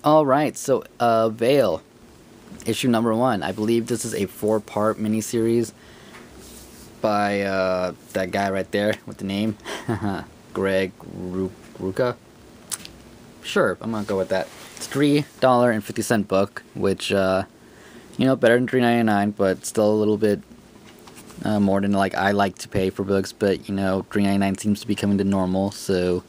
Alright, so Veil, issue number 1. I believe this is a 4-part miniseries by that guy right there with the name. Greg Rucka. Sure, I'm gonna go with that. It's $3.50 book, which, better than $3.99, but still a little bit more than like I like to pay for books, but $3.99 seems to be coming to normal, so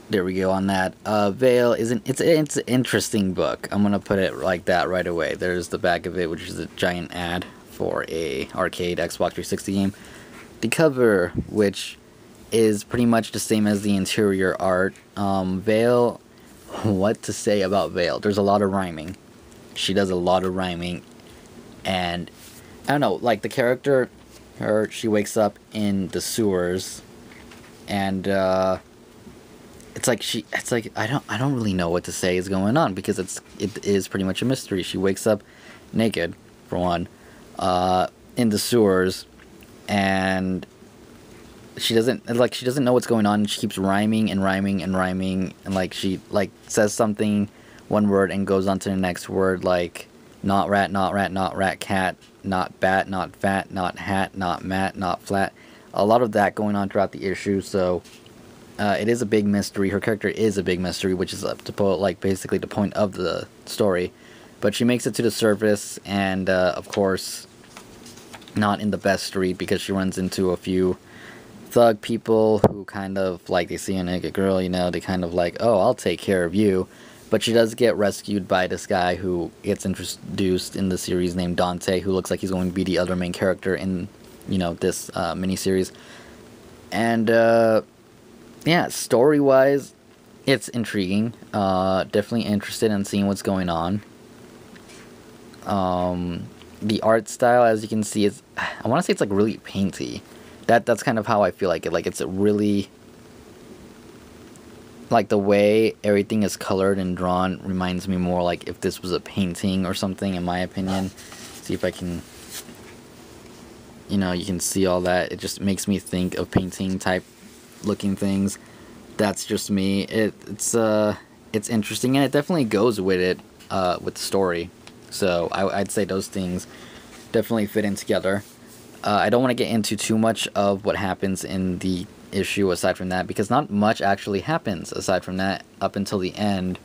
there we go on that. Veil it's an interesting book. I'm gonna put it like that right away. There's the back of it, which is a giant ad for a arcade Xbox 360 game. The cover, which is pretty much the same as the interior art. Veil, what to say about Veil? There's a lot of rhyming. She does a lot of rhyming, and I don't know, like the character, she wakes up in the sewers, and it's like I don't really know what to say is going on, because it is pretty much a mystery. She wakes up naked, for one, in the sewers, and she doesn't know what's going on. She keeps rhyming and rhyming and rhyming, and she says something, one word, and goes on to the next word, like not rat, not rat, not rat, cat, not bat, not fat, not hat, not mat, not flat. A lot of that going on throughout the issue, so it is a big mystery. Her character is a big mystery, which is basically the point of the story. But she makes it to the surface, and of course, not in the best street, because she runs into a few thug people who kind of they see a naked girl, they kind of oh, I'll take care of you. But she does get rescued by this guy who gets introduced in the series named Dante, who looks like he's going to be the other main character in this miniseries. And yeah, story-wise, it's intriguing. Definitely interested in seeing what's going on. The art style, as you can see, is, I want to say it's really painty. That's kind of how I feel like it. It's a really, the way everything is colored and drawn reminds me more if this was a painting or something, in my opinion. See if I can, you can see all that. It just makes me think of painting type looking things. That's just me. It's interesting, and it definitely goes with it, with the story. So I'd say those things definitely fit in together. I don't want to get into too much of what happens in the issue aside from that, because not much actually happens aside from that up until the end,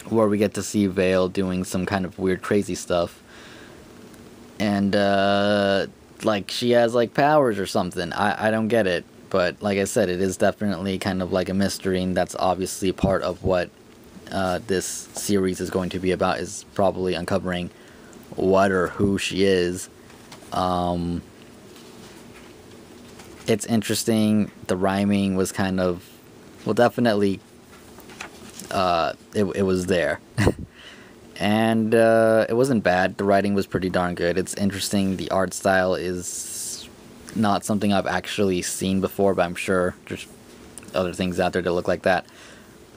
where we get to see Veil doing some kind of weird crazy stuff, and she has powers or something. I don't get it, but like I said, it is definitely kind of a mystery, and that's obviously part of what this series is going to be about, is probably uncovering what or who she is. It's interesting. The rhyming was kind of, well, definitely, it was there. And it wasn't bad. The writing was pretty darn good. It's interesting. The art style is not something I've actually seen before, but I'm sure there's other things out there that look like that.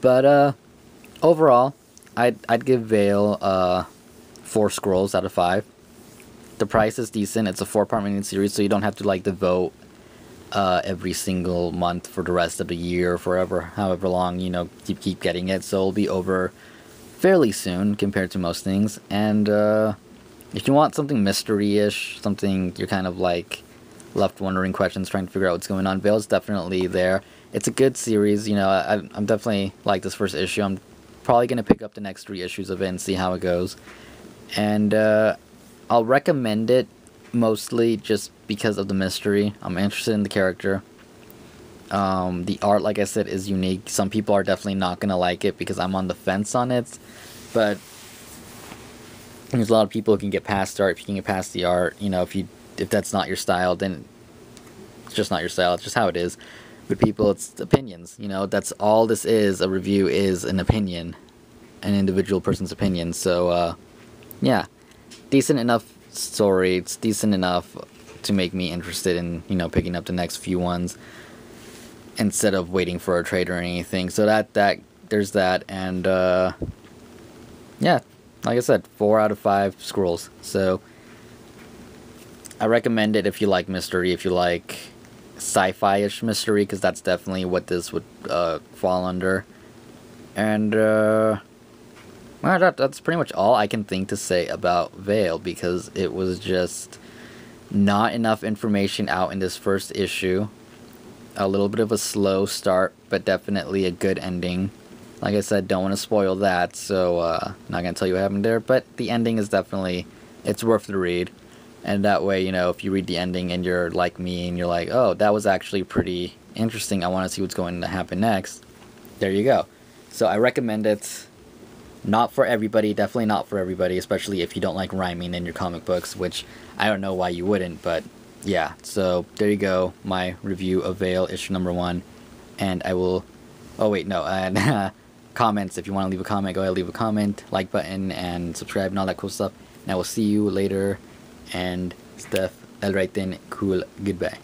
But overall, I'd give Veil 4 scrolls out of 5. The price is decent. It's a 4-part miniseries, so you don't have to devote every single month for the rest of the year, or however long you keep getting it. So it'll be over fairly soon compared to most things. And if you want something mystery-ish, something you're kind of left wondering questions, trying to figure out what's going on, Veil's definitely there. It's a good series. I'm definitely this first issue. I'm probably gonna pick up the next 3 issues of it and see how it goes. And I'll recommend it mostly just because of the mystery. I'm interested in the character. The art, like I said, is unique. Some people are definitely not gonna like it because I'm on the fence on it, but there's a lot of people who can get past the art. If you can get past the art, if that's not your style, then it's just not your style. It's just how it is. With people, it's opinions. That's all this is. A review is an opinion, an individual person's opinion. So yeah, decent enough story. It's decent enough to make me interested in picking up the next few ones instead of waiting for a trade or anything. So that there's that. And yeah, like I said, 4 out of 5 scrolls. So I recommend it if you like mystery, if you like sci-fi-ish mystery, because that's definitely what this would fall under. And Well, that's pretty much all I can think to say about Veil, because it was just not enough information out in this first issue. A little bit of a slow start, but definitely a good ending. Like I said, don't want to spoil that, so not going to tell you what happened there, but the ending is definitely, it's worth the read. And that way, you know, if you read the ending and you're like me and you're like, oh, that was actually pretty interesting, I want to see what's going to happen next, there you go. So I recommend it. Not for everybody, definitely not for everybody, especially if you don't like rhyming in your comic books, which I don't know why you wouldn't, but yeah. So there you go, my review of Veil, issue number 1. And I will, oh wait, no, and comments, if you want to leave a comment, go ahead and leave a comment, like button, and subscribe and all that cool stuff. And I will see you later, and Steph, El Raiten, cool, goodbye.